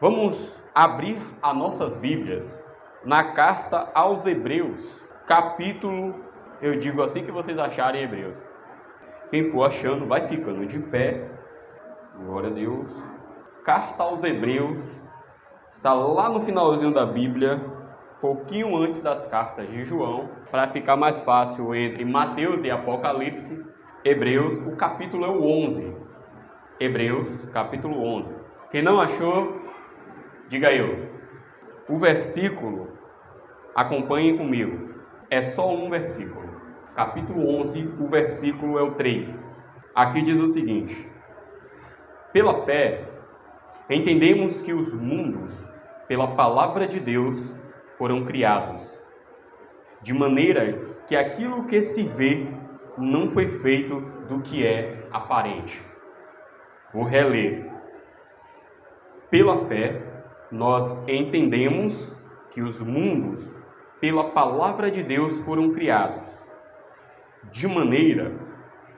Vamos abrir as nossas Bíblias na carta aos Hebreus, capítulo, eu digo assim que vocês acharem Hebreus. Quem for achando, vai ficando de pé. Glória a Deus. Carta aos Hebreus, está lá no finalzinho da Bíblia, pouquinho antes das cartas de João, para ficar mais fácil entre Mateus e Apocalipse. Hebreus, o capítulo é o 11. Hebreus, capítulo 11. Quem não achou, diga eu. O versículo, acompanhem comigo, é só um versículo. Capítulo 11, o versículo é o 3. Aqui diz o seguinte: pela fé, entendemos que os mundos, pela palavra de Deus, foram criados, de maneira que aquilo que se vê não foi feito do que é aparente. Vou reler. Pela fé, nós entendemos que os mundos, pela palavra de Deus, foram criados, de maneira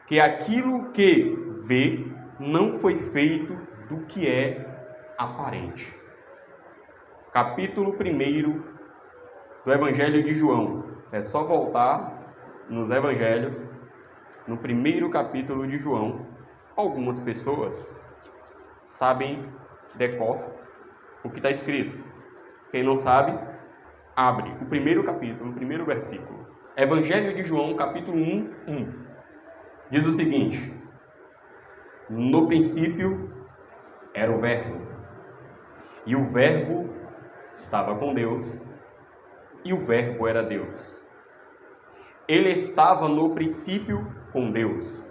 que aquilo que vê não foi feito do que é aparente. Capítulo 1 do Evangelho de João. É só voltar nos Evangelhos, no primeiro capítulo de João. Algumas pessoas sabem decor o que está escrito. Quem não sabe, abre o primeiro capítulo, o primeiro versículo. Evangelho de João, capítulo 1. Diz o seguinte: no princípio era o Verbo, e o Verbo estava com Deus, e o Verbo era Deus. Ele estava no princípio com Deus.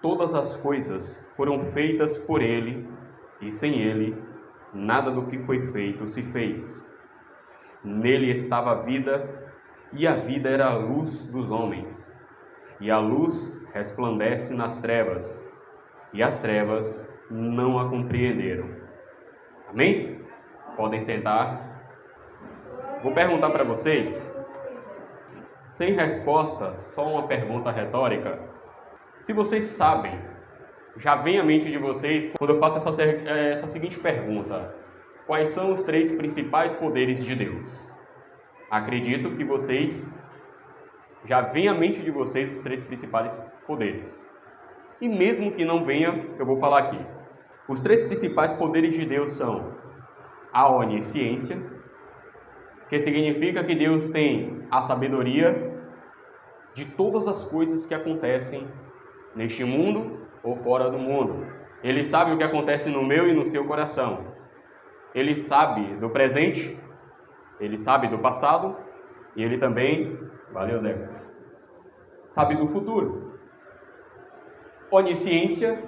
Todas as coisas foram feitas por ele, e sem ele, nada do que foi feito se fez. Nele estava a vida, e a vida era a luz dos homens. E a luz resplandece nas trevas, e as trevas não a compreenderam. Amém? Podem sentar. Vou perguntar para vocês, sem resposta, só uma pergunta retórica. Se vocês sabem, já vem à mente de vocês, quando eu faço essa seguinte pergunta: quais são os 3 principais poderes de Deus? Acredito que vocês já vem à mente de vocês os 3 principais poderes. E mesmo que não venha, eu vou falar aqui. Os 3 principais poderes de Deus são a onisciência, que significa que Deus tem a sabedoria de todas as coisas que acontecem neste mundo ou fora do mundo. Ele sabe o que acontece no meu e no seu coração. Ele sabe do presente, ele sabe do passado, e ele também, valeu, Zé, sabe do futuro. Onisciência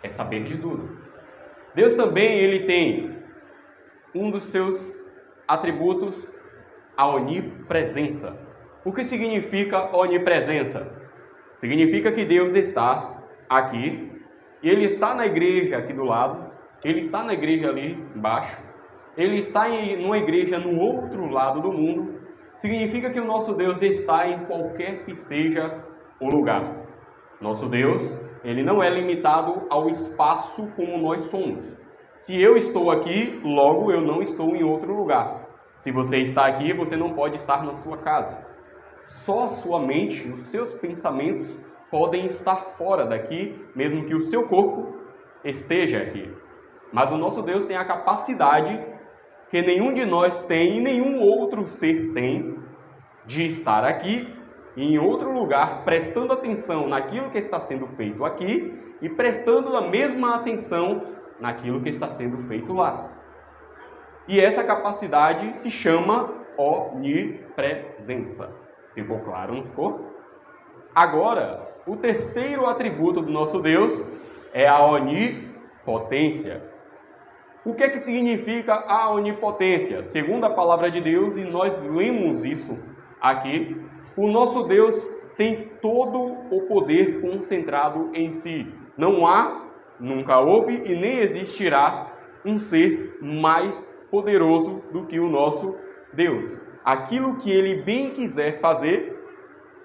é saber de tudo. Deus também, ele tem um dos seus atributos, a onipresença. O que significa onipresença? Significa que Deus está aqui, e ele está na igreja aqui do lado, ele está na igreja ali embaixo, ele está numa igreja no outro lado do mundo. Significa que o nosso Deus está em qualquer que seja o lugar. Nosso Deus, ele não é limitado ao espaço como nós somos. Se eu estou aqui, logo eu não estou em outro lugar. Se você está aqui, você não pode estar na sua casa. Só a sua mente, os seus pensamentos podem estar fora daqui, mesmo que o seu corpo esteja aqui. Mas o nosso Deus tem a capacidade que nenhum de nós tem e nenhum outro ser tem de estar aqui e em outro lugar, prestando atenção naquilo que está sendo feito aqui e prestando a mesma atenção naquilo que está sendo feito lá. E essa capacidade se chama onipresença. Ficou claro, não ficou? Agora, o terceiro atributo do nosso Deus é a onipotência. O que é que significa a onipotência? Segundo a palavra de Deus, e nós lemos isso aqui, o nosso Deus tem todo o poder concentrado em si. Não há, nunca houve e nem existirá um ser mais poderoso do que o nosso Deus. Aquilo que ele bem quiser fazer,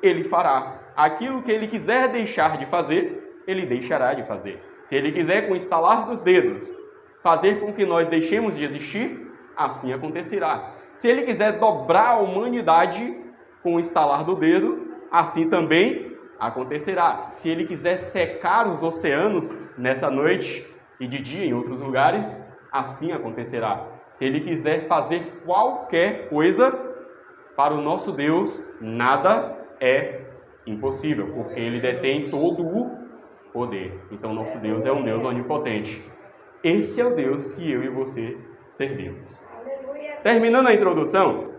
ele fará. Aquilo que ele quiser deixar de fazer, ele deixará de fazer. Se ele quiser, com o estalar dos dedos, fazer com que nós deixemos de existir, assim acontecerá. Se Ele quiser dobrar a humanidade com o estalar do dedo, assim também acontecerá. Se Ele quiser secar os oceanos nessa noite e de dia em outros lugares, assim acontecerá. Se Ele quiser fazer qualquer coisa, para o nosso Deus nada é impossível, porque Ele detém todo o poder. Então nosso Deus é um Deus onipotente. Esse é o Deus que eu e você servimos. Terminando a introdução,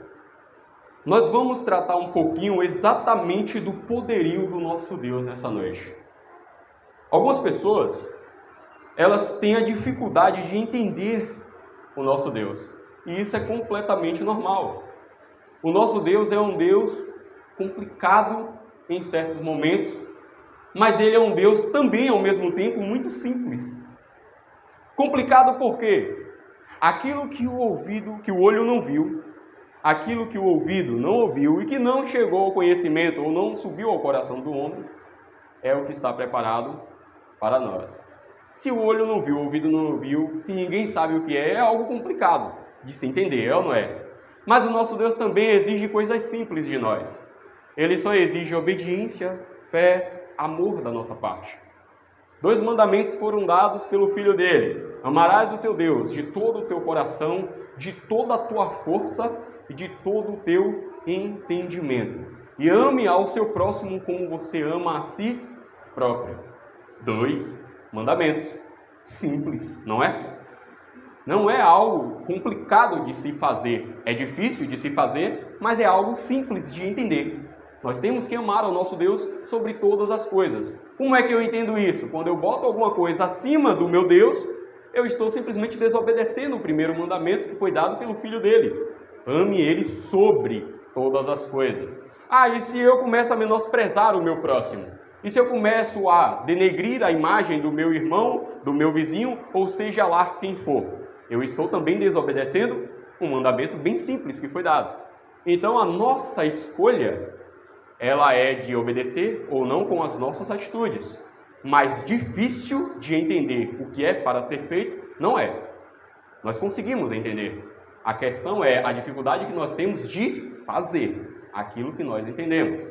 nós vamos tratar um pouquinho exatamente do poderio do nosso Deus nessa noite. Algumas pessoas, elas têm a dificuldade de entender o nosso Deus. E isso é completamente normal. O nosso Deus é um Deus complicado em certos momentos, mas Ele é um Deus também, ao mesmo tempo, muito simples. Complicado por quê? Aquilo que o olho não viu, aquilo que o ouvido não ouviu e que não chegou ao conhecimento ou não subiu ao coração do homem, é o que está preparado para nós. Se o olho não viu, o ouvido não ouviu, se ninguém sabe o que é algo complicado de se entender, é ou não é? Mas o nosso Deus também exige coisas simples de nós. Ele só exige obediência, fé, amor da nossa parte. 2 mandamentos foram dados pelo Filho dele. Amarás o teu Deus de todo o teu coração, de toda a tua força e de todo o teu entendimento. E ame ao seu próximo como você ama a si próprio. 2 mandamentos. Simples, não é? Não é algo complicado de se fazer. É difícil de se fazer, mas é algo simples de entender. Nós temos que amar o nosso Deus sobre todas as coisas. Como é que eu entendo isso? Quando eu boto alguma coisa acima do meu Deus, eu estou simplesmente desobedecendo o primeiro mandamento que foi dado pelo Filho dele. Ame Ele sobre todas as coisas. E se eu começo a menosprezar o meu próximo? E se eu começo a denegrir a imagem do meu irmão, do meu vizinho, ou seja lá quem for? Eu estou também desobedecendo um mandamento bem simples que foi dado. Então a nossa escolha, ela é de obedecer ou não com as nossas atitudes. Mas difícil de entender o que é para ser feito, não é. Nós conseguimos entender. A questão é a dificuldade que nós temos de fazer aquilo que nós entendemos.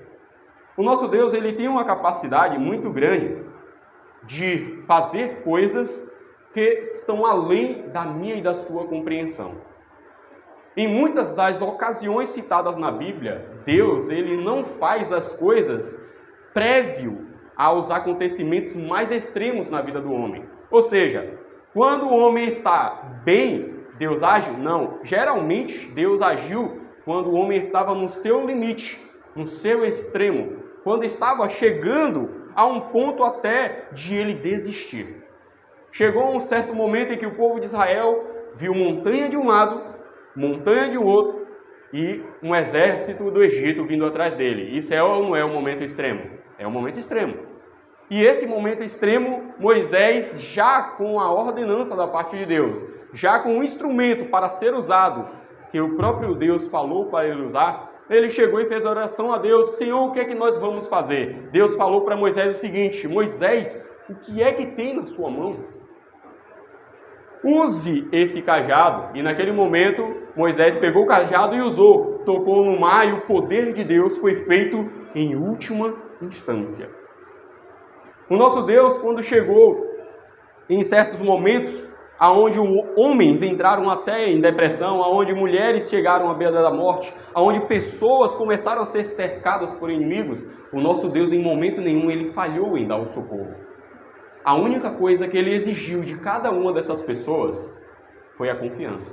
O nosso Deus, ele tem uma capacidade muito grande de fazer coisas que estão além da minha e da sua compreensão. Em muitas das ocasiões citadas na Bíblia, Deus, ele não faz as coisas prévio aos acontecimentos mais extremos na vida do homem. Ou seja, quando o homem está bem, Deus age? Não. Geralmente, Deus agiu quando o homem estava no seu limite, no seu extremo, quando estava chegando a um ponto até de ele desistir. Chegou um certo momento em que o povo de Israel viu montanha de um lado, montanha de outro e um exército do Egito vindo atrás dele. Isso é ou não é um momento extremo? É um momento extremo. E esse momento extremo, Moisés, já com a ordenança da parte de Deus, já com um instrumento para ser usado, que o próprio Deus falou para ele usar, ele chegou e fez a oração a Deus: Senhor, o que é que nós vamos fazer? Deus falou para Moisés o seguinte: Moisés, o que é que tem na sua mão? Use esse cajado. E naquele momento, Moisés pegou o cajado e usou. Tocou no mar e o poder de Deus foi feito em última instância. O nosso Deus, quando chegou em certos momentos, aonde homens entraram até em depressão, aonde mulheres chegaram à beira da morte, aonde pessoas começaram a ser cercadas por inimigos, o nosso Deus, em momento nenhum, ele falhou em dar o socorro. A única coisa que ele exigiu de cada uma dessas pessoas foi a confiança.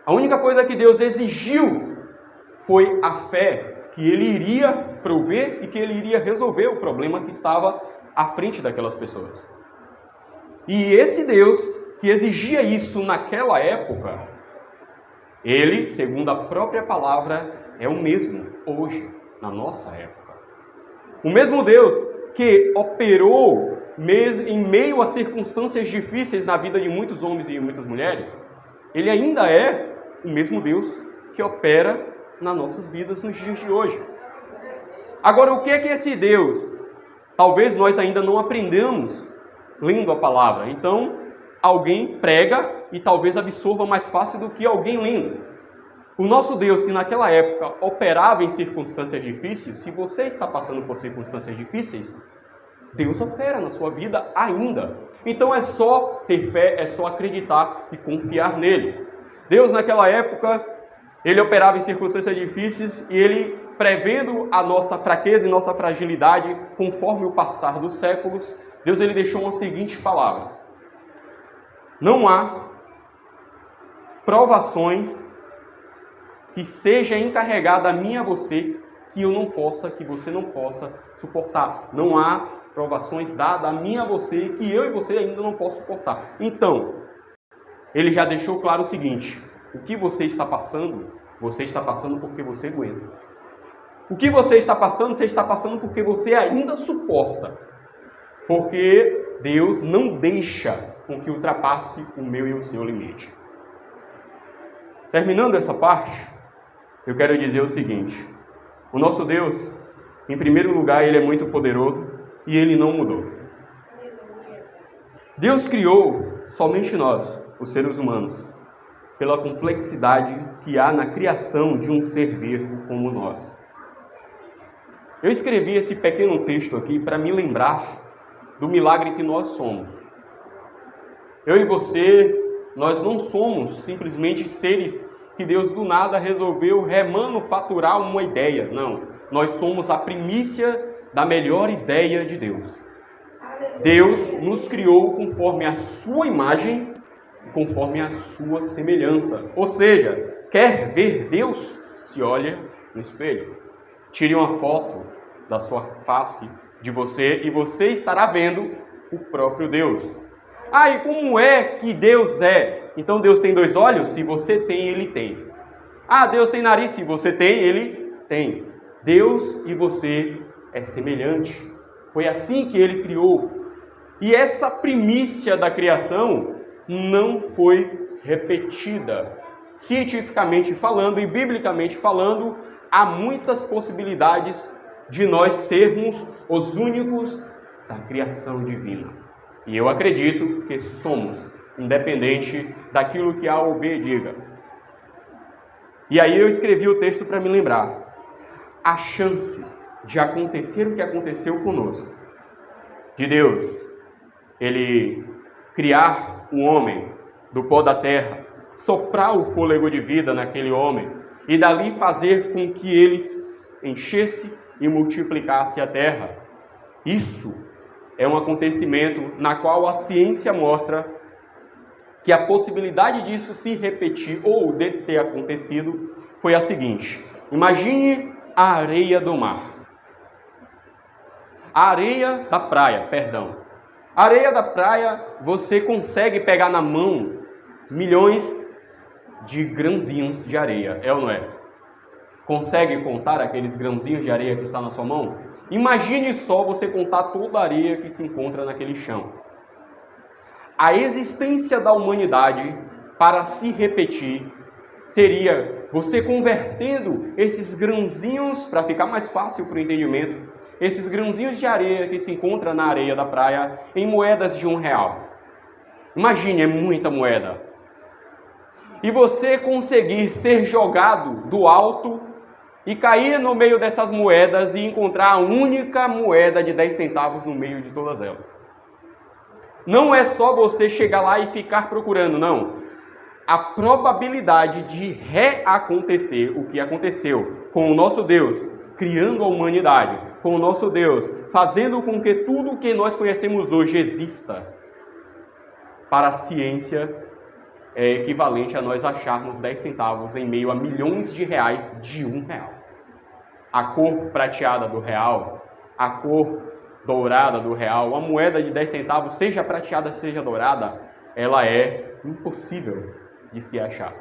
A única coisa que Deus exigiu foi a fé que ele iria prover e que ele iria resolver o problema que estava à frente daquelas pessoas. E esse Deus que exigia isso naquela época, ele, segundo a própria palavra, é o mesmo hoje, na nossa época. O mesmo Deus que operou em meio a circunstâncias difíceis na vida de muitos homens e muitas mulheres, ele ainda é o mesmo Deus que opera nas nossas vidas nos dias de hoje. Agora, o que é que esse Deus? Talvez nós ainda não aprendamos lendo a palavra. Então, alguém prega e talvez absorva mais fácil do que alguém lendo. O nosso Deus, que naquela época operava em circunstâncias difíceis, se você está passando por circunstâncias difíceis, Deus opera na sua vida ainda. Então é só ter fé, é só acreditar e confiar nele. Deus naquela época, ele operava em circunstâncias difíceis e ele, prevendo a nossa fraqueza e nossa fragilidade, conforme o passar dos séculos, Deus ele deixou uma seguinte palavra: não há provações que seja encarregada a mim e a você que eu não possa, que você não possa suportar. Não há provações dadas a mim e a você que eu e você ainda não posso suportar. Então, ele já deixou claro o seguinte: o que você está passando porque você aguenta. O que você está passando porque você ainda suporta. Porque Deus não deixa com que ultrapasse o meu e o seu limite. Terminando essa parte, eu quero dizer o seguinte: o nosso Deus, em primeiro lugar, ele é muito poderoso e ele não mudou. Deus criou somente nós, os seres humanos, pela complexidade que há na criação de um ser vivo como nós. Eu escrevi esse pequeno texto aqui para me lembrar do milagre que nós somos. Eu e você, nós não somos simplesmente seres que Deus do nada resolveu remanufaturar uma ideia. Não, nós somos a primícia da melhor ideia de Deus. Deus nos criou conforme a sua imagem, conforme a sua semelhança. Ou seja, quer ver Deus? Se olha no espelho. Tire uma foto da sua face, de você, e você estará vendo o próprio Deus. Ah, e como é que Deus é? Então Deus tem 2 olhos? Se você tem, ele tem. Ah, Deus tem nariz? Se você tem, ele tem. Deus e você é semelhante. Foi assim que ele criou. E essa primícia da criação não foi repetida. Cientificamente falando e biblicamente falando, há muitas possibilidades de nós sermos os únicos da criação divina. E eu acredito que somos, independente daquilo que A ou B diga. E aí eu escrevi o texto para me lembrar. A chance de acontecer o que aconteceu conosco, de Deus, ele criar um homem do pó da terra, soprar o fôlego de vida naquele homem, e dali fazer com que ele enchesse e multiplicasse a terra. Isso é um acontecimento na qual a ciência mostra que a possibilidade disso se repetir ou de ter acontecido foi a seguinte: imagine a areia do mar. A areia da praia, perdão. A areia da praia, você consegue pegar na mão milhões de grãozinhos de areia, é ou não é? Consegue contar aqueles grãozinhos de areia que está na sua mão? Imagine só você contar toda a areia que se encontra naquele chão. A existência da humanidade, para se repetir, seria você convertendo esses grãozinhos, para ficar mais fácil para o entendimento, esses grãozinhos de areia que se encontram na areia da praia, em moedas de R$1. Imagine, é muita moeda. E você conseguir ser jogado do alto e cair no meio dessas moedas e encontrar a única moeda de 10 centavos no meio de todas elas. Não é só você chegar lá e ficar procurando, não. A probabilidade de reacontecer o que aconteceu com o nosso Deus, criando a humanidade, com o nosso Deus, fazendo com que tudo o que nós conhecemos hoje exista, para a ciência é equivalente a nós acharmos 10 centavos em meio a milhões de reais de R$1. A cor prateada do real, a cor dourada do real, a moeda de 10 centavos, seja prateada, seja dourada, ela é impossível de se achar.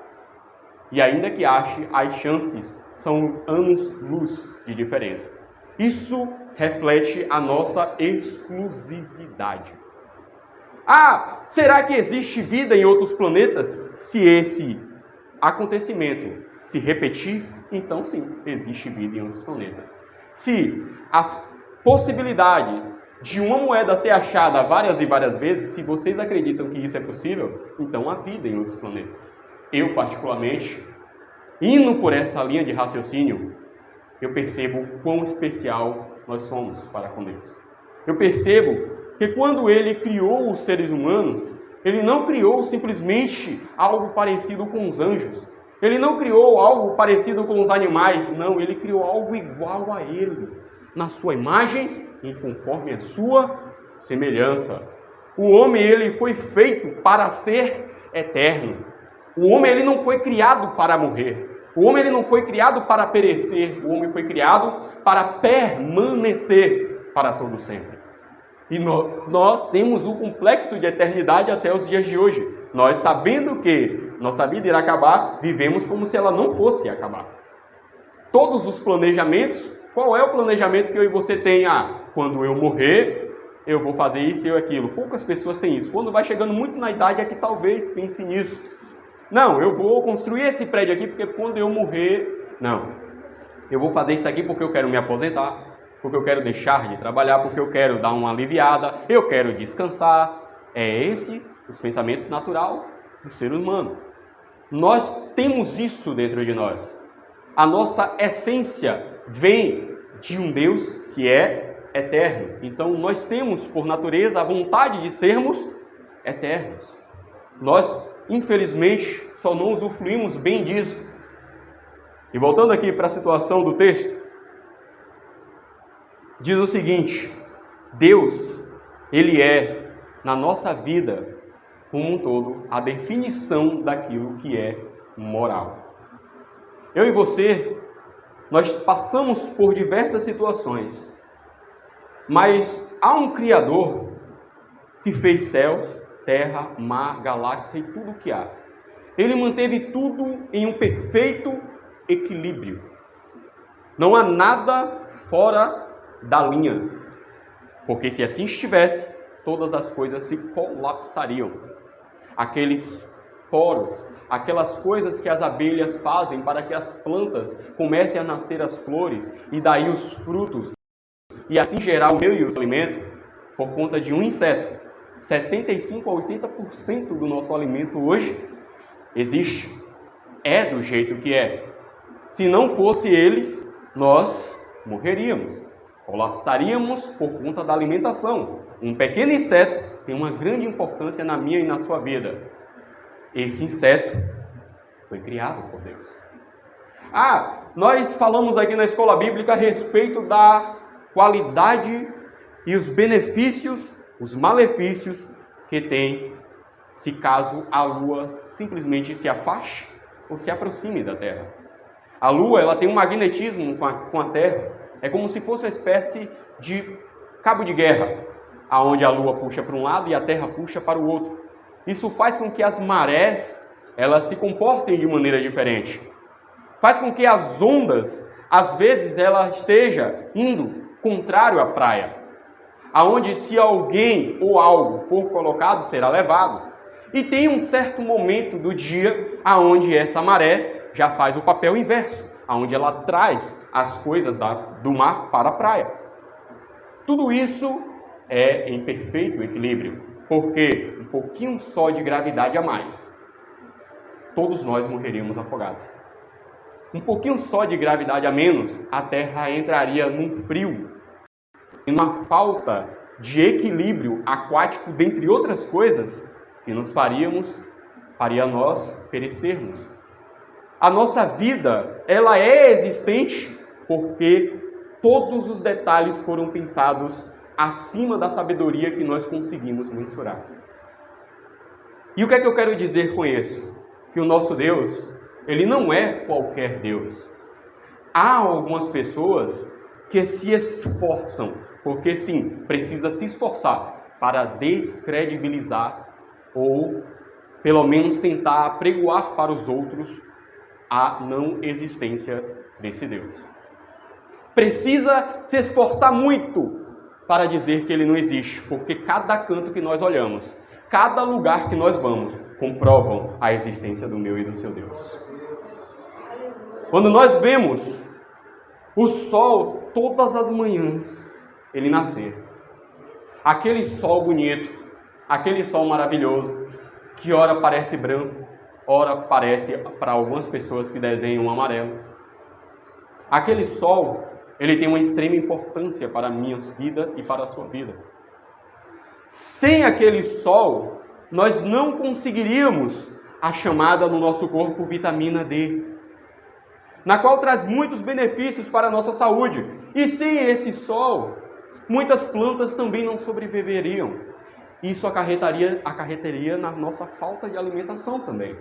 E ainda que ache, as chances são anos-luz de diferença. Isso reflete a nossa exclusividade. Ah, será que existe vida em outros planetas? Se esse acontecimento se repetir, então sim, existe vida em outros planetas. Se as possibilidades de uma moeda ser achada várias e várias vezes, se vocês acreditam que isso é possível, então há vida em outros planetas. Eu, particularmente, indo por essa linha de raciocínio, eu percebo o quão especial nós somos para com Deus. Eu percebo que quando Ele criou os seres humanos, Ele não criou simplesmente algo parecido com os anjos. Ele não criou algo parecido com os animais. Não, Ele criou algo igual a Ele, na sua imagem e conforme a sua semelhança. O homem, ele foi feito para ser eterno. O homem, ele não foi criado para morrer. O homem, ele não foi criado para perecer. O homem foi criado para permanecer para todo sempre. E nós temos o complexo de eternidade até os dias de hoje. Nós, sabendo que nossa vida irá acabar, vivemos como se ela não fosse acabar. Todos os planejamentos, qual é o planejamento que eu e você tem? Quando eu morrer, eu vou fazer isso e aquilo. Poucas pessoas têm isso. Quando vai chegando muito na idade é que talvez pense nisso. Não, eu vou construir esse prédio aqui porque quando eu morrer... Não, eu vou fazer isso aqui porque eu quero me aposentar, porque eu quero deixar de trabalhar, porque eu quero dar uma aliviada, eu quero descansar. É esse os pensamentos natural do ser humano. Nós temos isso dentro de nós. A nossa essência vem de um Deus que é eterno. Então nós temos por natureza a vontade de sermos eternos. Nós, infelizmente, só não usufruímos bem disso. E voltando aqui para a situação do texto, diz o seguinte: Deus, Ele é, na nossa vida como um todo, a definição daquilo que é moral. Eu e você, nós passamos por diversas situações, mas há um Criador que fez céus, terra, mar, galáxia e tudo o que há. Ele manteve tudo em um perfeito equilíbrio. Não há nada fora da linha, porque se assim estivesse, todas as coisas se colapsariam. Aqueles poros, aquelas coisas que as abelhas fazem para que as plantas comecem a nascer as flores e daí os frutos, e assim gerar o meu e o seu alimento, por conta de um inseto. 75 a 80% do nosso alimento hoje existe. É do jeito que é. Se não fosse eles, nós morreríamos. Colapsaríamos por conta da alimentação. Um pequeno inseto tem uma grande importância na minha e na sua vida. Esse inseto foi criado por Deus. Nós falamos aqui na escola bíblica a respeito da qualidade e os benefícios, os malefícios que tem se caso a Lua simplesmente se afaste ou se aproxime da Terra. A Lua, ela tem um magnetismo com a Terra. É como se fosse uma espécie de cabo de guerra, aonde a Lua puxa para um lado e a Terra puxa para o outro. Isso faz com que as marés, elas se comportem de maneira diferente. Faz com que as ondas, às vezes, ela esteja indo contrário à praia, aonde se alguém ou algo for colocado, será levado. E tem um certo momento do dia aonde essa maré já faz o papel inverso, aonde ela traz as coisas do mar para a praia. Tudo isso é em perfeito equilíbrio, porque um pouquinho só de gravidade a mais, todos nós morreríamos afogados. Um pouquinho só de gravidade a menos, a Terra entraria num frio, em uma falta de equilíbrio aquático, dentre outras coisas, que nos faria nós perecermos. A nossa vida, ela é existente porque todos os detalhes foram pensados acima da sabedoria que nós conseguimos mensurar. E o que é que eu quero dizer com isso? Que o nosso Deus, ele não é qualquer Deus. Há algumas pessoas que se esforçam, porque sim, precisa se esforçar para descredibilizar ou pelo menos tentar apregoar para os outros a não existência desse Deus. Precisa se esforçar muito para dizer que ele não existe, porque cada canto que nós olhamos, cada lugar que nós vamos, comprovam a existência do meu e do seu Deus. Quando nós vemos o sol todas as manhãs ele nascer, aquele sol bonito, aquele sol maravilhoso, que ora parece branco, ora parece para algumas pessoas que desenham amarelo. Aquele sol, ele tem uma extrema importância para a minha vida e para a sua vida. Sem aquele sol, nós não conseguiríamos a chamada no nosso corpo vitamina D, na qual traz muitos benefícios para a nossa saúde. E sem esse sol, muitas plantas também não sobreviveriam. Isso acarretaria na nossa falta de alimentação também.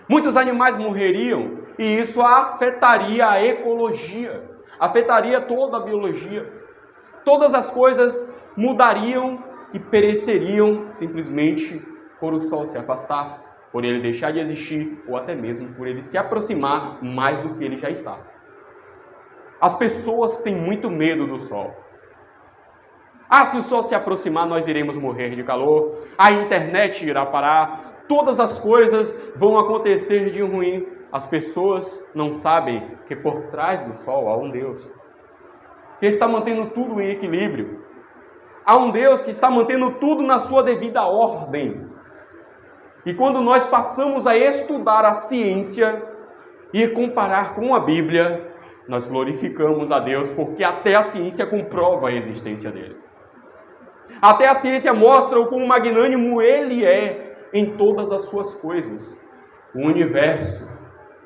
Muitos animais morreriam e isso afetaria a ecologia, afetaria toda a biologia. Todas as coisas mudariam e pereceriam simplesmente por o sol se afastar, por ele deixar de existir ou até mesmo por ele se aproximar mais do que ele já está. As pessoas têm muito medo do sol. Se o sol se aproximar, nós iremos morrer de calor, a internet irá parar, todas as coisas vão acontecer de ruim. As pessoas não sabem que por trás do sol há um Deus, que está mantendo tudo em equilíbrio. Há um Deus que está mantendo tudo na sua devida ordem. E quando nós passamos a estudar a ciência e comparar com a Bíblia, nós glorificamos a Deus, porque até a ciência comprova a existência dele. Até a ciência mostra o quão magnânimo ele é em todas as suas coisas. O universo,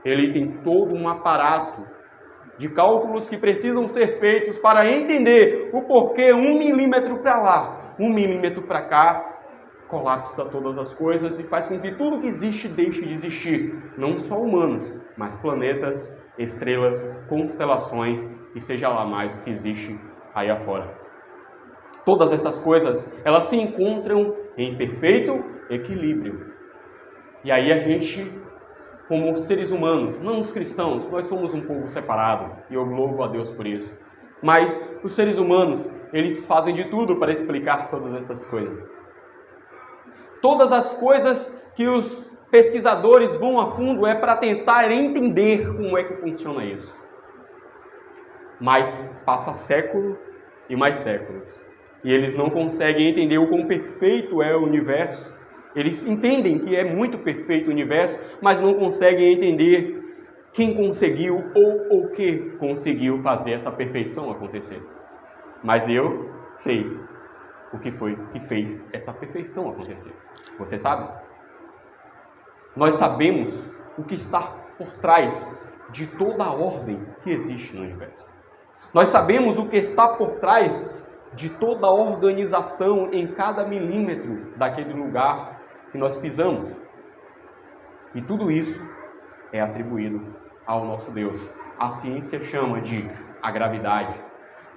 ele tem todo um aparato de cálculos que precisam ser feitos para entender o porquê 1 milímetro para lá, 1 milímetro para cá, colapsa todas as coisas e faz com que tudo que existe deixe de existir. Não só humanos, mas planetas, estrelas, constelações e seja lá mais o que existe aí afora. Todas essas coisas, elas se encontram em perfeito equilíbrio. E aí a gente, como seres humanos, não os cristãos, nós somos um povo separado, e eu louvo a Deus por isso. Mas os seres humanos, eles fazem de tudo para explicar todas essas coisas. Todas as coisas que os pesquisadores vão a fundo é para tentar entender como é que funciona isso. Mas passa século e mais séculos. E eles não conseguem entender o quão perfeito é o universo. Eles entendem que é muito perfeito o universo, mas não conseguem entender quem conseguiu ou o que conseguiu fazer essa perfeição acontecer. Mas eu sei o que foi que fez essa perfeição acontecer. Você sabe? Nós sabemos o que está por trás de toda a ordem que existe no universo. Nós sabemos o que está por trás de toda a organização em cada milímetro daquele lugar que nós pisamos. E tudo isso é atribuído ao nosso Deus. A ciência chama de a gravidade,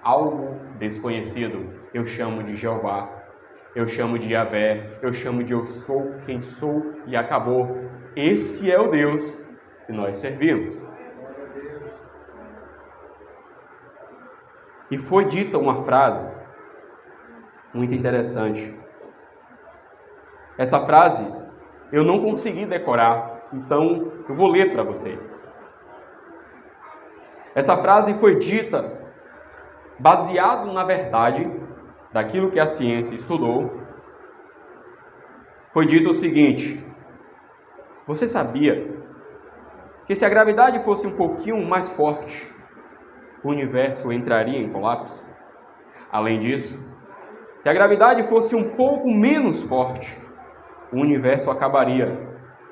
algo desconhecido. Eu chamo de Jeová, eu chamo de Yahvé, eu chamo de eu sou quem sou e acabou. Esse é o Deus que nós servimos. E foi dita uma frase muito interessante. Essa frase eu não consegui decorar, então eu vou ler para vocês. Essa frase foi dita baseado na verdade daquilo que a ciência estudou. Foi dito o seguinte: você sabia que se a gravidade fosse um pouquinho mais forte, o universo entraria em colapso? Além disso, se a gravidade fosse um pouco menos forte, o universo acabaria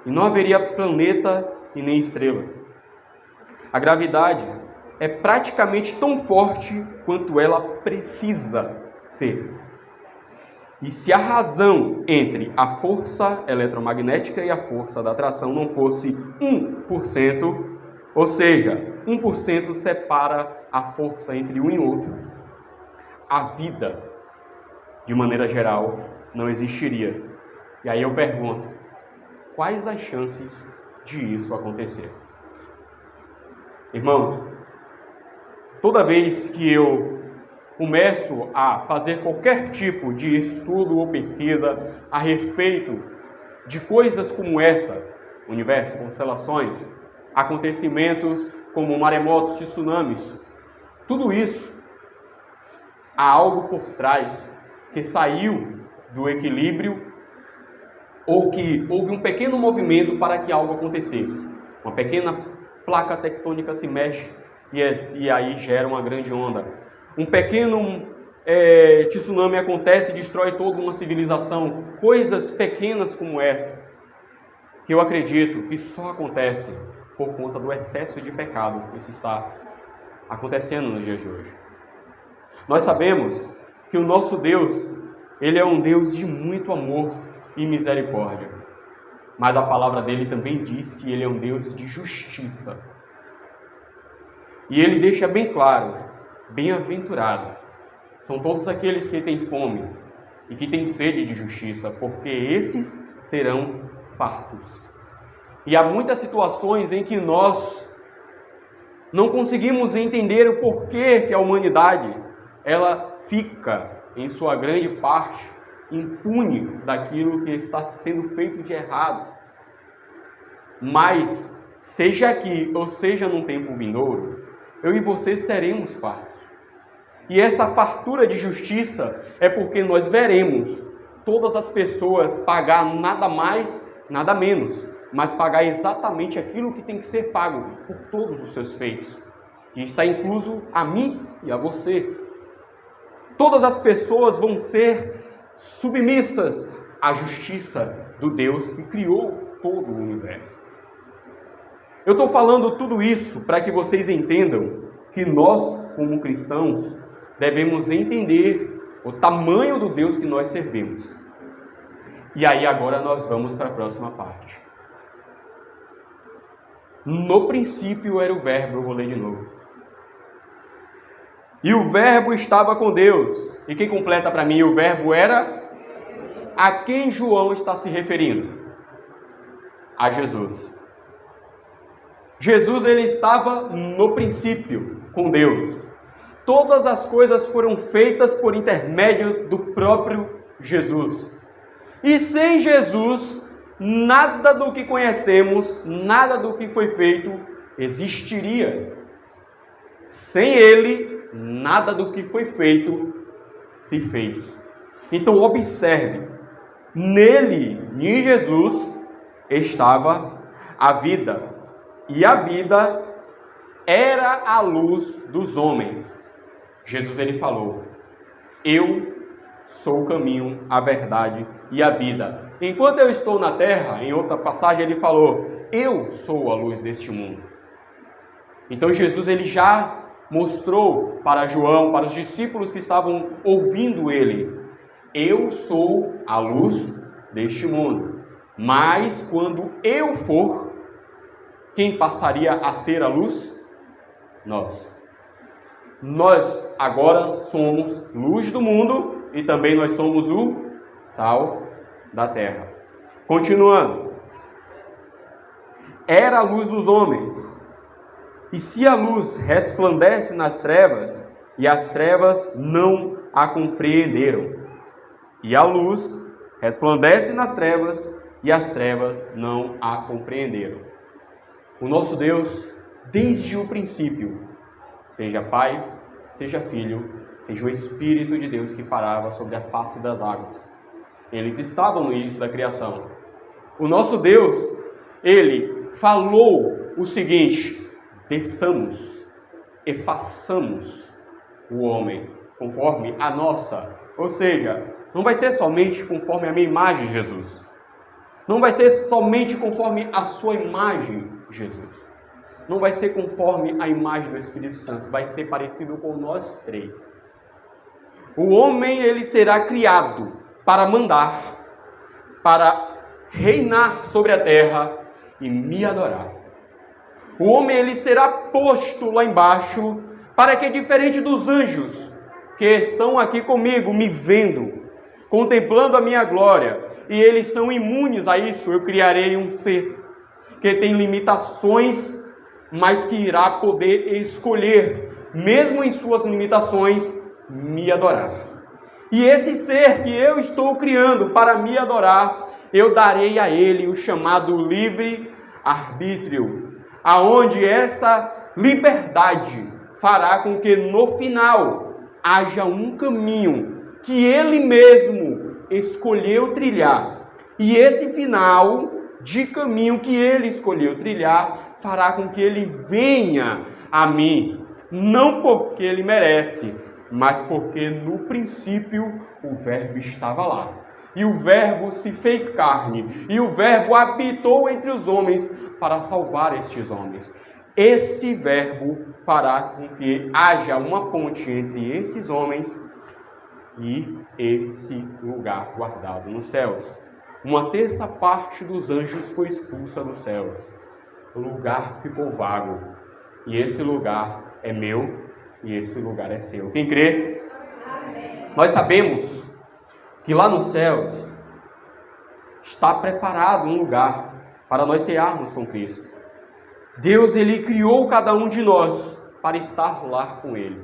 e não haveria planeta e nem estrelas. A gravidade é praticamente tão forte quanto ela precisa ser. E se a razão entre a força eletromagnética e a força da atração não fosse 1%, ou seja, 1% separa a força entre um e outro, a vida, de maneira geral, não existiria. E aí eu pergunto, quais as chances de isso acontecer? Irmãos, toda vez que eu começo a fazer qualquer tipo de estudo ou pesquisa a respeito de coisas como essa, universo, constelações, acontecimentos como maremotos e tsunamis, tudo isso, há algo por trás que saiu do equilíbrio ou que houve um pequeno movimento para que algo acontecesse. Uma pequena placa tectônica se mexe e aí gera uma grande onda. Um pequeno tsunami acontece e destrói toda uma civilização. Coisas pequenas como essa, que eu acredito que só acontece por conta do excesso de pecado que está acontecendo nos dias de hoje. Nós sabemos que o nosso Deus, Ele é um Deus de muito amor e misericórdia. Mas a palavra dele também diz que Ele é um Deus de justiça. E Ele deixa bem claro, bem-aventurado são todos aqueles que têm fome e que têm sede de justiça, porque esses serão fartos. E há muitas situações em que nós não conseguimos entender o porquê que a humanidade ela fica, em sua grande parte, impune daquilo que está sendo feito de errado. Mas, seja aqui ou seja num tempo vindouro, eu e você seremos fartos. E essa fartura de justiça é porque nós veremos todas as pessoas pagar nada mais, nada menos, mas pagar exatamente aquilo que tem que ser pago por todos os seus feitos. E está incluso a mim e a você. Todas as pessoas vão ser submissas à justiça do Deus que criou todo o universo. Eu estou falando tudo isso para que vocês entendam que nós, como cristãos, devemos entender o tamanho do Deus que nós servimos. E aí agora nós vamos para a próxima parte. No princípio era o Verbo, eu vou ler de novo. E o Verbo estava com Deus. E quem completa para mim o Verbo era? A quem João está se referindo? A Jesus. Jesus, ele estava no princípio com Deus. Todas as coisas foram feitas por intermédio do próprio Jesus. E sem Jesus, nada do que conhecemos, nada do que foi feito existiria. Sem Ele, nada do que foi feito se fez. Então observe, nele, em Jesus, estava a vida. E a vida era a luz dos homens. Jesus, ele falou, eu sou o caminho, a verdade e a vida. Enquanto eu estou na terra, em outra passagem ele falou, eu sou a luz deste mundo. Então Jesus, ele já mostrou para João, para os discípulos que estavam ouvindo ele, eu sou a luz deste mundo. Mas quando eu for, quem passaria a ser a luz? Nós. Nós agora somos luz do mundo e também nós somos o sal da terra. Continuando. Era a luz dos homens. E se a luz resplandece nas trevas, e as trevas não a compreenderam. E a luz resplandece nas trevas, e as trevas não a compreenderam. O nosso Deus, desde o princípio, seja Pai, seja Filho, seja o Espírito de Deus que parava sobre a face das águas. Eles estavam no início da criação. O nosso Deus, Ele falou o seguinte, desçamos e façamos o homem conforme a nossa. Ou seja, não vai ser somente conforme a minha imagem, Jesus. Não vai ser somente conforme a sua imagem, Jesus. Não vai ser conforme a imagem do Espírito Santo. Vai ser parecido com nós três. O homem, ele será criado para mandar, para reinar sobre a terra e me adorar. O homem, ele será posto lá embaixo para que, diferente dos anjos que estão aqui comigo, me vendo, contemplando a minha glória, e eles são imunes a isso, eu criarei um ser que tem limitações, mas que irá poder escolher, mesmo em suas limitações, me adorar. E esse ser que eu estou criando para me adorar, eu darei a ele o chamado livre-arbítrio, aonde essa liberdade fará com que no final haja um caminho que Ele mesmo escolheu trilhar. E esse final de caminho que Ele escolheu trilhar fará com que Ele venha a mim, não porque Ele merece, mas porque no princípio o Verbo estava lá. E o Verbo se fez carne, e o Verbo habitou entre os homens para salvar estes homens. Esse Verbo fará com que haja uma ponte entre esses homens e esse lugar guardado nos céus. Uma terça parte dos anjos foi expulsa dos céus. O lugar ficou vago. E esse lugar é meu e esse lugar é seu. Quem crê? Amém. Nós sabemos que lá nos céus está preparado um lugar para nós cearmos com Cristo. Deus, Ele criou cada um de nós para estar lá com Ele.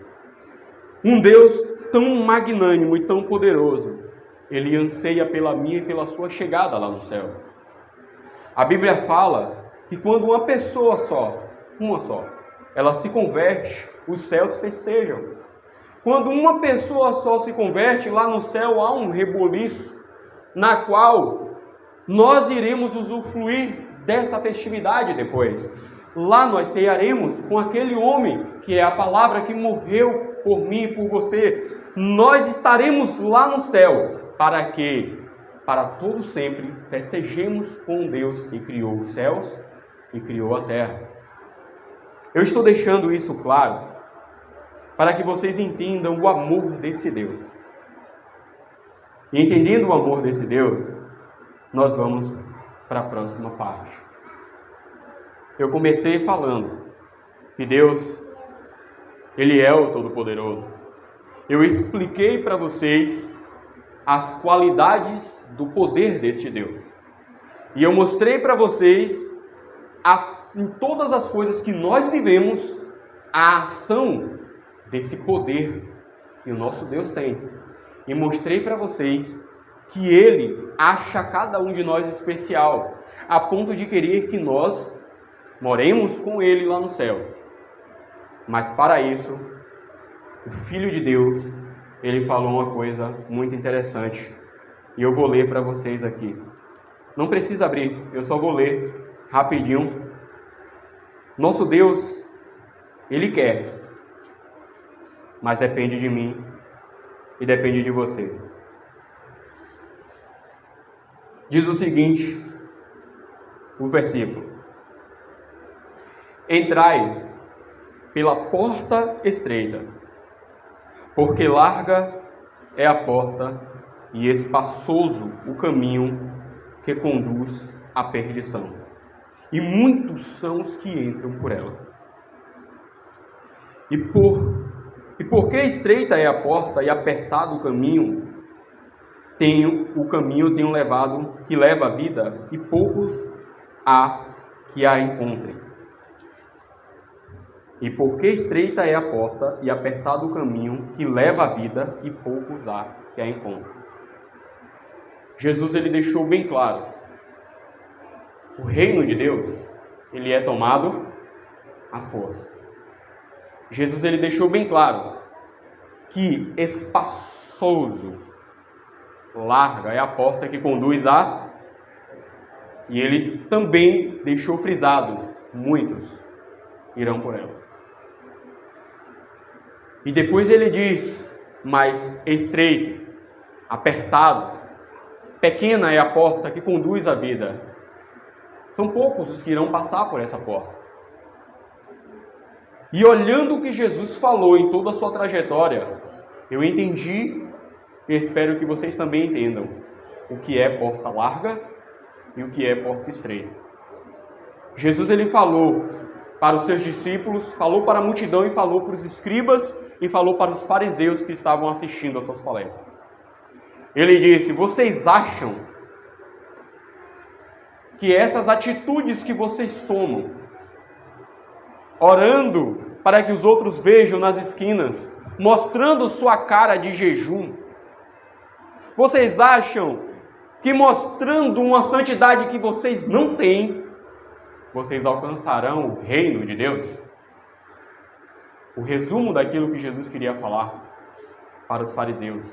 Um Deus tão magnânimo e tão poderoso, Ele anseia pela minha e pela sua chegada lá no céu. A Bíblia fala que quando uma pessoa só, ela se converte, os céus festejam. Quando uma pessoa só se converte, lá no céu há um reboliço, na qual nós iremos usufruir dessa festividade depois. Lá nós cearemos com aquele homem, que é a palavra que morreu por mim e por você. Nós estaremos lá no céu, para que, para todo sempre, festejemos com Deus que criou os céus e criou a terra. Eu estou deixando isso claro, para que vocês entendam o amor desse Deus. E entendendo o amor desse Deus, nós vamos para a próxima parte. Eu comecei falando que Deus, Ele é o Todo-Poderoso. Eu expliquei para vocês as qualidades do poder deste Deus. E eu mostrei para vocês, em todas as coisas que nós vivemos, a ação desse poder que o nosso Deus tem. E mostrei para vocês que Ele acha cada um de nós especial, a ponto de querer que nós moremos com Ele lá no céu. Mas para isso, o Filho de Deus, Ele falou uma coisa muito interessante. E eu vou ler para vocês aqui. Não precisa abrir, eu só vou ler rapidinho. Nosso Deus, Ele quer, mas depende de mim e depende de você. Diz o seguinte, o versículo: Entrai pela porta estreita, porque larga é a porta e espaçoso o caminho que conduz à perdição, e muitos são os que entram por ela. E porque estreita é a porta e apertado o caminho, que leva a vida, e poucos há que a encontrem. E porque estreita é a porta e apertado o caminho que leva a vida, e poucos há que a encontrem. Jesus, ele deixou bem claro: o reino de Deus, ele é tomado à força. Jesus, ele deixou bem claro que espaçoso, larga é a porta que conduz a... E ele também deixou frisado: muitos irão por ela. E depois ele diz: mas estreito, apertado, pequena é a porta que conduz à vida. São poucos os que irão passar por essa porta. E olhando o que Jesus falou em toda a sua trajetória, eu entendi, e espero que vocês também entendam, o que é porta larga e o que é porta estreita. Jesus, ele falou para os seus discípulos, falou para a multidão e falou para os escribas e falou para os fariseus que estavam assistindo às suas palestras. Ele disse: vocês acham que essas atitudes que vocês tomam, orando para que os outros vejam nas esquinas, mostrando sua cara de jejum, vocês acham que mostrando uma santidade que vocês não têm, vocês alcançarão o reino de Deus? O resumo daquilo que Jesus queria falar para os fariseus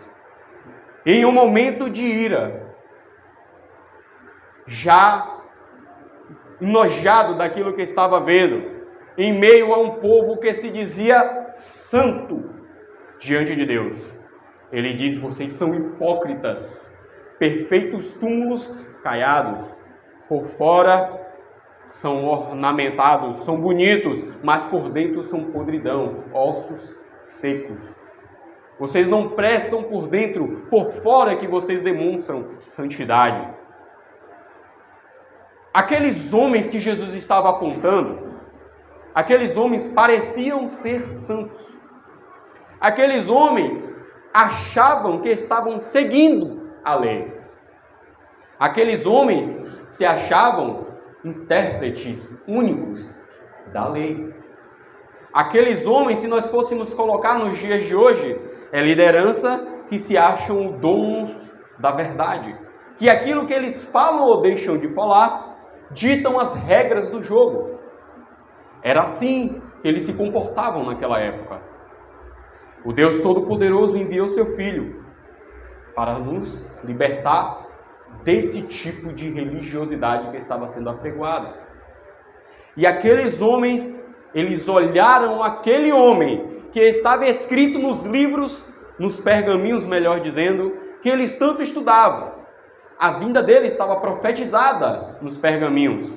em um momento de ira, já enojado daquilo que estava vendo, em meio a um povo que se dizia santo diante de Deus, ele diz: vocês são hipócritas, perfeitos túmulos caiados, por fora são ornamentados, são bonitos, mas por dentro são podridão, ossos secos. Vocês não prestam por dentro, por fora que vocês demonstram santidade. Aqueles homens que Jesus estava apontando, aqueles homens pareciam ser santos. Aqueles homens achavam que estavam seguindo a lei. Aqueles homens se achavam intérpretes únicos da lei. Aqueles homens, se nós fôssemos colocar nos dias de hoje, é liderança que se acham donos da verdade. Que aquilo que eles falam ou deixam de falar ditam as regras do jogo. Era assim que eles se comportavam naquela época. O Deus Todo-Poderoso enviou seu Filho para nos libertar desse tipo de religiosidade que estava sendo apregoada. E aqueles homens, eles olharam aquele homem que estava escrito nos livros, nos pergaminhos, melhor dizendo, que eles tanto estudavam. A vinda dele estava profetizada nos pergaminhos.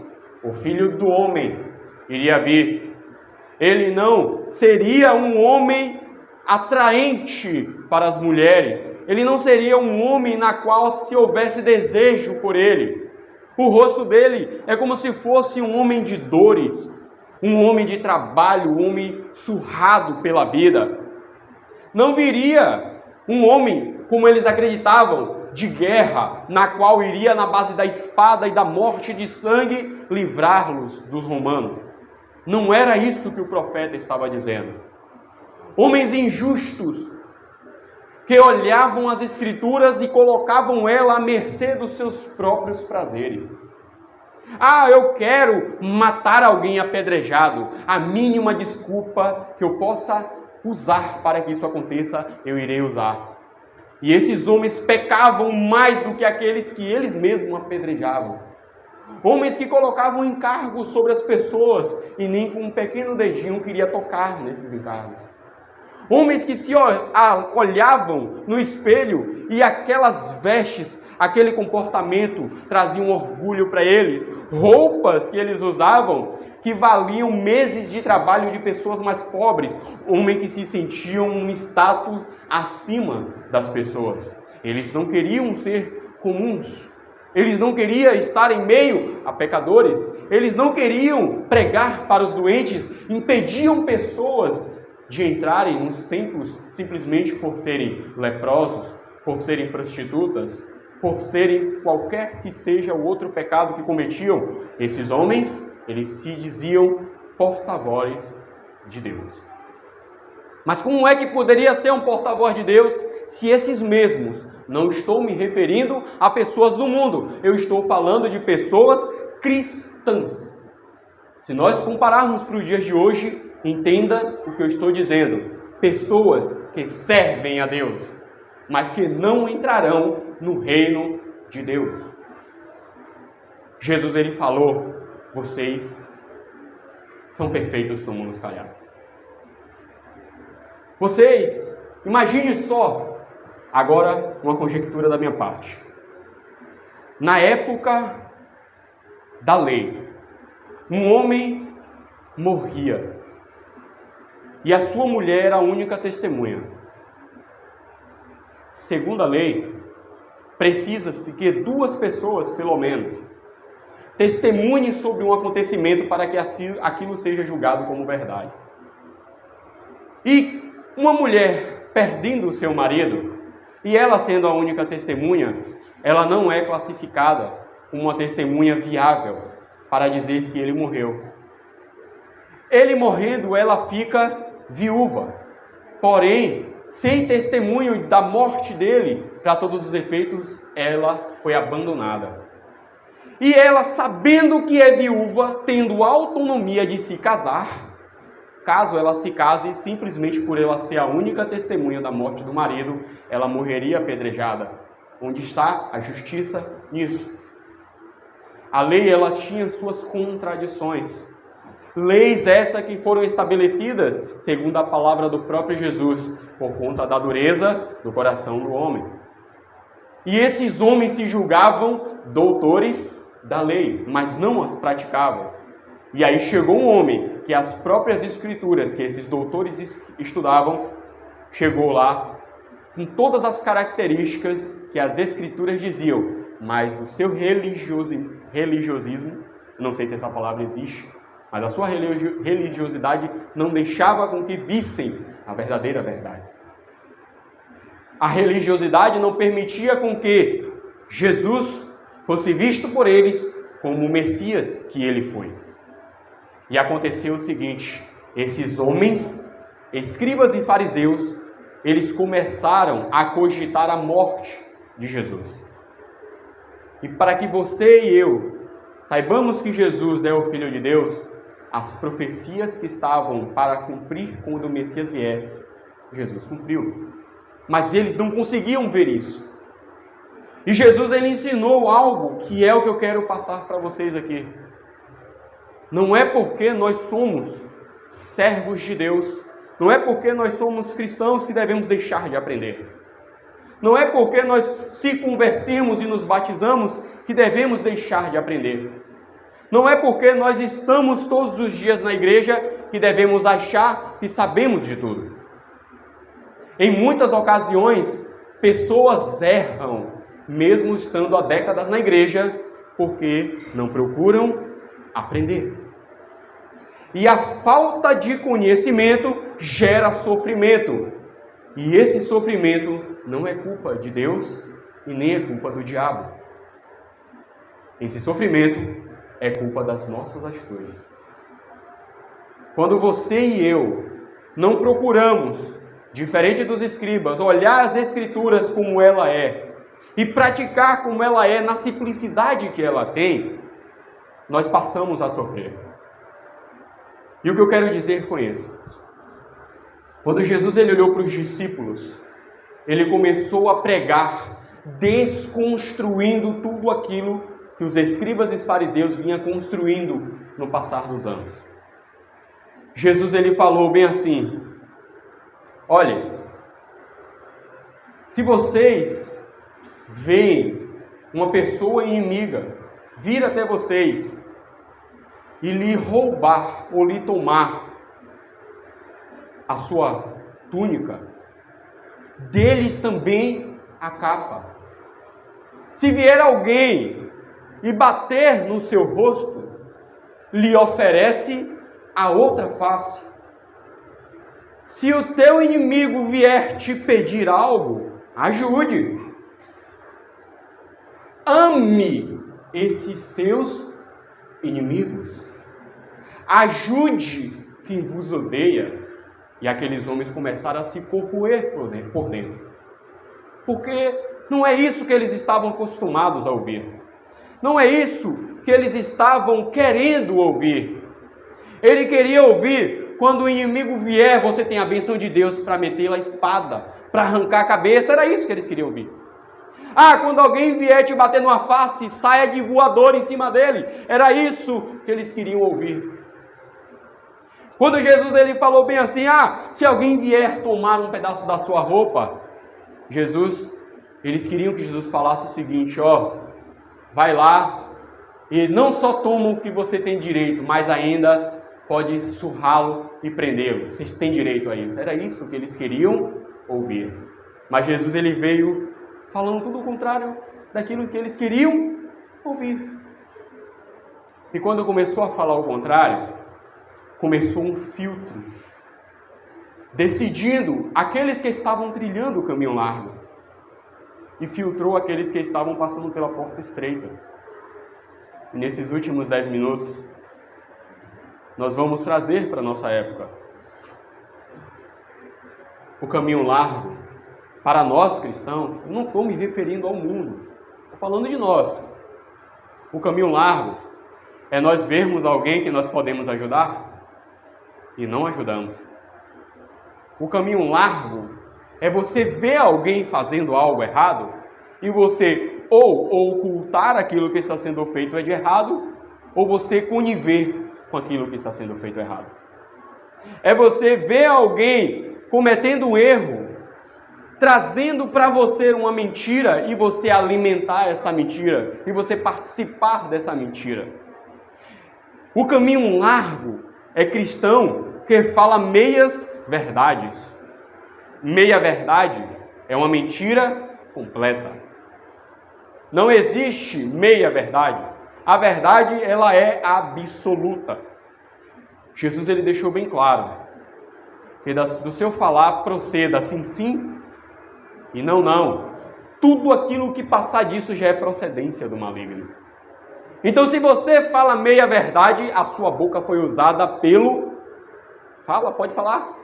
O Filho do Homem iria vir. Ele não seria um homem atraente para as mulheres. Ele não seria um homem na qual se houvesse desejo por ele. O rosto dele é como se fosse um homem de dores, um homem de trabalho, um homem surrado pela vida. Não viria um homem, como eles acreditavam, de guerra, na qual iria na base da espada e da morte de sangue livrá-los dos romanos. Não era isso que o profeta estava dizendo. Homens injustos, que olhavam as Escrituras e colocavam ela à mercê dos seus próprios prazeres. Ah, eu quero matar alguém apedrejado. A mínima desculpa que eu possa usar para que isso aconteça, eu irei usar. E esses homens pecavam mais do que aqueles que eles mesmos apedrejavam. Homens que colocavam encargos sobre as pessoas e nem com um pequeno dedinho queria tocar nesses encargos. Homens que se olhavam no espelho e aquelas vestes, aquele comportamento traziam orgulho para eles. Roupas que eles usavam que valiam meses de trabalho de pessoas mais pobres. Homens que se sentiam um status acima das pessoas. Eles não queriam ser comuns. Eles não queriam estar em meio a pecadores. Eles não queriam pregar para os doentes. Impediam pessoas de entrarem nos templos simplesmente por serem leprosos, por serem prostitutas, por serem qualquer que seja o outro pecado que cometiam. Esses homens, eles se diziam porta-vozes de Deus. Mas como é que poderia ser um porta-voz de Deus se esses mesmos, não estou me referindo a pessoas do mundo, eu estou falando de pessoas cristãs. Se nós compararmos para os dias de hoje, entenda o que eu estou dizendo. Pessoas que servem a Deus, mas que não entrarão no reino de Deus. Jesus, ele falou: vocês são perfeitos túmulos caiados. Vocês, imagine só, agora uma conjectura da minha parte. Na época da lei, um homem morria e a sua mulher era a única testemunha. Segundo a lei, precisa-se que 2 pessoas, pelo menos, testemunhem sobre um acontecimento para que aquilo seja julgado como verdade. E uma mulher perdendo o seu marido, e ela sendo a única testemunha, ela não é classificada como uma testemunha viável para dizer que ele morreu. Ele morrendo, ela fica viúva. Porém, sem testemunho da morte dele, para todos os efeitos, ela foi abandonada. E ela, sabendo que é viúva, tendo autonomia de se casar, caso ela se case, simplesmente por ela ser a única testemunha da morte do marido, ela morreria apedrejada. Onde está a justiça nisso? A lei, ela tinha suas contradições. Leis essas que foram estabelecidas, segundo a palavra do próprio Jesus, por conta da dureza do coração do homem. E esses homens se julgavam doutores da lei, mas não as praticavam. E aí chegou um homem que as próprias escrituras que esses doutores estudavam, chegou lá com todas as características que as escrituras diziam, mas o seu religiosismo, não sei se essa palavra existe, mas a sua religiosidade não deixava com que vissem a verdadeira verdade. A religiosidade não permitia com que Jesus fosse visto por eles como o Messias que ele foi. E aconteceu o seguinte: esses homens, escribas e fariseus, eles começaram a cogitar a morte de Jesus. E para que você e eu saibamos que Jesus é o Filho de Deus, as profecias que estavam para cumprir quando o Messias viesse, Jesus cumpriu. Mas eles não conseguiam ver isso. E Jesus, ele ensinou algo que é o que eu quero passar para vocês aqui. Não é porque nós somos servos de Deus, não é porque nós somos cristãos que devemos deixar de aprender. Não é porque nós se convertemos e nos batizamos que devemos deixar de aprender. Não é porque nós estamos todos os dias na igreja que devemos achar que sabemos de tudo. Em muitas ocasiões, pessoas erram, mesmo estando há décadas na igreja, porque não procuram aprender. E a falta de conhecimento gera sofrimento. E esse sofrimento não é culpa de Deus e nem é culpa do diabo. Esse sofrimento é culpa das nossas atitudes. Quando você e eu não procuramos, diferente dos escribas, olhar as escrituras como ela é e praticar como ela é na simplicidade que ela tem, nós passamos a sofrer. E o que eu quero dizer com isso? Quando Jesus ele olhou para os discípulos, ele começou a pregar, desconstruindo tudo aquilo que os escribas e os fariseus vinham construindo no passar dos anos. Jesus ele falou bem assim: olha, se vocês veem uma pessoa inimiga vir até vocês e lhe roubar ou lhe tomar a sua túnica, deles também a capa. Se vier alguém e bater no seu rosto, lhe oferece a outra face. Se o teu inimigo vier te pedir algo, ajude. Ame esses seus inimigos. Ajude quem vos odeia. E aqueles homens começaram a se corroer por dentro. Porque não é isso que eles estavam acostumados a ouvir. Não é isso que eles estavam querendo ouvir. Ele queria ouvir: quando o inimigo vier, você tem a bênção de Deus para meter a espada, para arrancar a cabeça. Era isso que eles queriam ouvir. Ah, quando alguém vier te bater numa face, saia de voador em cima dele. Era isso que eles queriam ouvir. Quando Jesus ele falou bem assim: se alguém vier tomar um pedaço da sua roupa, eles queriam que Jesus falasse o seguinte: vai lá e não só toma o que você tem direito, mas ainda pode surrá-lo e prendê-lo. Vocês têm direito a isso. Era isso que eles queriam ouvir. Mas Jesus ele veio falando tudo o contrário daquilo que eles queriam ouvir. E quando começou a falar o contrário, começou um filtro, decidindo aqueles que estavam trilhando o caminho largo e filtrou aqueles que estavam passando pela porta estreita. E nesses últimos 10 minutos, nós vamos trazer para a nossa época o caminho largo. Para nós cristãos, eu não estou me referindo ao mundo, estou falando de nós. O caminho largo é nós vermos alguém que nós podemos ajudar, e não ajudamos. O caminho largo é você ver alguém fazendo algo errado e você ou ocultar aquilo que está sendo feito de errado, ou você conniver com aquilo que está sendo feito errado. É você ver alguém cometendo um erro, trazendo para você uma mentira e você alimentar essa mentira e você participar dessa mentira. O caminho largo é cristão que fala meias verdades. Meia verdade é uma mentira completa. Não existe meia verdade. A verdade, ela é absoluta. Jesus, ele deixou bem claro que do seu falar proceda sim, sim e não, não. Tudo aquilo que passar disso já é procedência do maligno. Então, se você fala meia verdade, a sua boca foi usada pelo... Fala, pode falar.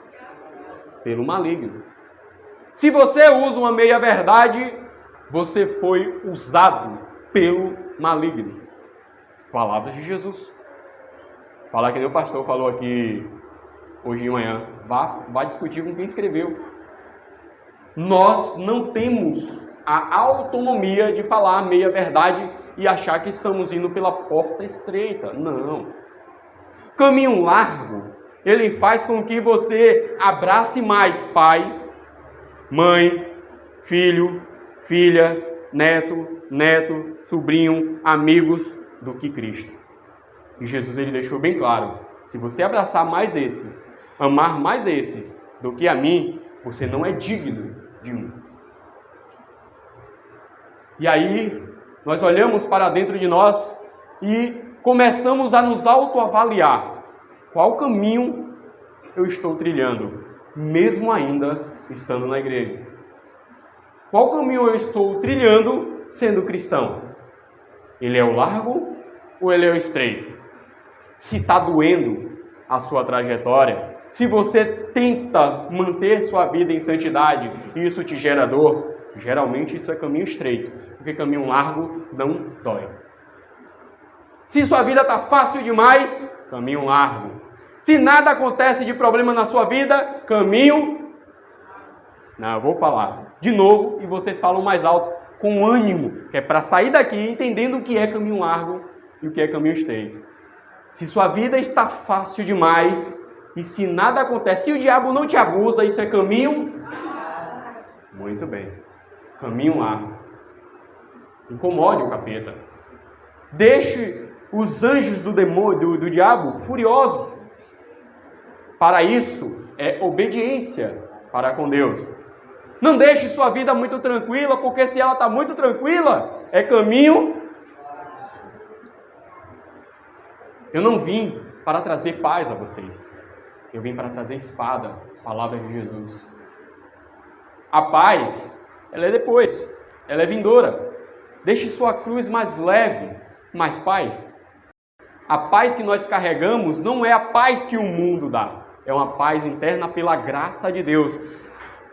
Pelo maligno. Se você usa uma meia verdade, você foi usado pelo maligno. Palavras de Jesus. Falar que nem o pastor falou aqui hoje de manhã. Vá discutir com quem escreveu. Nós não temos a autonomia de falar meia verdade e achar que estamos indo pela porta estreita. Não. Caminho largo, ele faz com que você abrace mais pai, mãe, filho, filha, neto, sobrinho, amigos do que Cristo. E Jesus, ele deixou bem claro, se você abraçar mais esses, amar mais esses do que a mim, você não é digno de mim. E aí, nós olhamos para dentro de nós e começamos a nos autoavaliar. Qual caminho eu estou trilhando, mesmo ainda estando na igreja? Qual caminho eu estou trilhando sendo cristão? Ele é o largo ou ele é o estreito? Se está doendo a sua trajetória, se você tenta manter sua vida em santidade e isso te gera dor, geralmente isso é caminho estreito, porque caminho largo não dói. Se sua vida está fácil demais, caminho largo. Se nada acontece de problema na sua vida, caminho... Não, eu vou falar de novo e vocês falam mais alto, com ânimo, que é para sair daqui entendendo o que é caminho largo e o que é caminho estreito. Se sua vida está fácil demais e se nada acontece, se o diabo não te abusa, isso é caminho... Muito bem. Caminho largo. Incomode o capeta. Deixe os anjos do demônio, do diabo, furiosos. Para isso, é obediência para com Deus. Não deixe sua vida muito tranquila, porque se ela está muito tranquila, é caminho... Eu não vim para trazer paz a vocês. Eu vim para trazer espada, palavra de Jesus. A paz, ela é depois, ela é vindoura. Deixe sua cruz mais leve, mais paz. A paz que nós carregamos não é a paz que o mundo dá. É uma paz interna pela graça de Deus.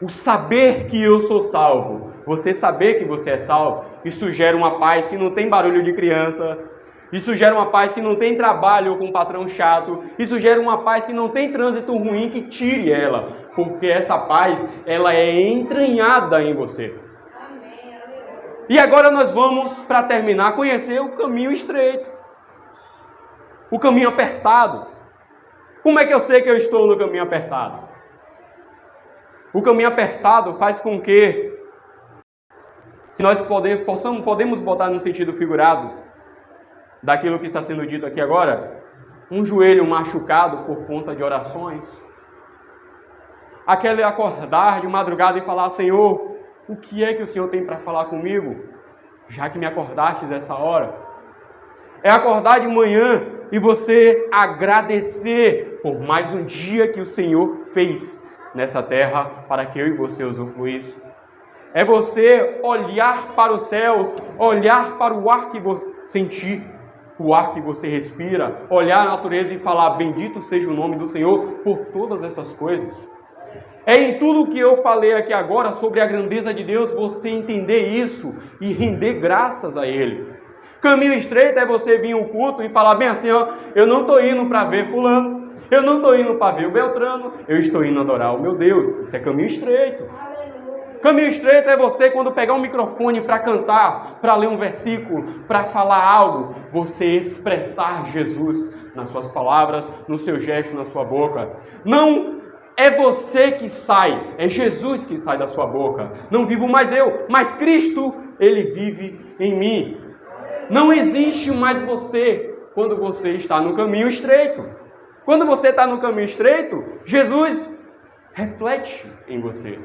O saber que eu sou salvo, você saber que você é salvo, isso gera uma paz que não tem barulho de criança. Isso gera uma paz que não tem trabalho com um patrão chato. Isso gera uma paz que não tem trânsito ruim que tire ela. Porque essa paz, ela é entranhada em você. E agora nós vamos, para terminar, conhecer o caminho estreito. O caminho apertado. Como é que eu sei que eu estou no caminho apertado? O caminho apertado faz com que, se nós podemos botar no sentido figurado, daquilo que está sendo dito aqui agora, um joelho machucado por conta de orações, aquele acordar de madrugada e falar: Senhor, o que é que o Senhor tem para falar comigo, já que me acordaste dessa hora? É acordar de manhã e você agradecer por mais um dia que o Senhor fez nessa terra para que eu e você usufruísse. É você olhar para os céus, olhar para o ar que você sentir, o ar que você respira, olhar a natureza e falar: bendito seja o nome do Senhor por todas essas coisas. É em tudo que eu falei aqui agora sobre a grandeza de Deus, você entender isso e render graças a Ele. Caminho estreito é você vir ao culto e falar bem assim: ó, eu não estou indo para ver fulano, Eu não estou indo para ver o Beltrano, eu estou indo adorar o meu Deus. Isso é caminho estreito. Caminho estreito é você quando pegar um microfone para cantar, para ler um versículo, para falar algo, você expressar Jesus nas suas palavras, no seu gesto, na sua boca. Não é você que sai, é Jesus que sai da sua boca. Não vivo mais eu, mas Cristo, Ele vive em mim. Não existe mais você quando você está no caminho estreito. Quando você está no caminho estreito, Jesus reflete em você.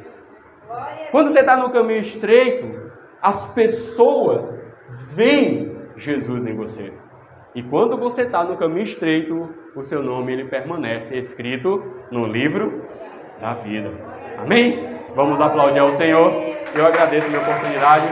Quando você está no caminho estreito, as pessoas veem Jesus em você. E quando você está no caminho estreito, o seu nome ele permanece escrito no livro da vida. Amém? Vamos aplaudir ao Senhor. Eu agradeço a minha oportunidade.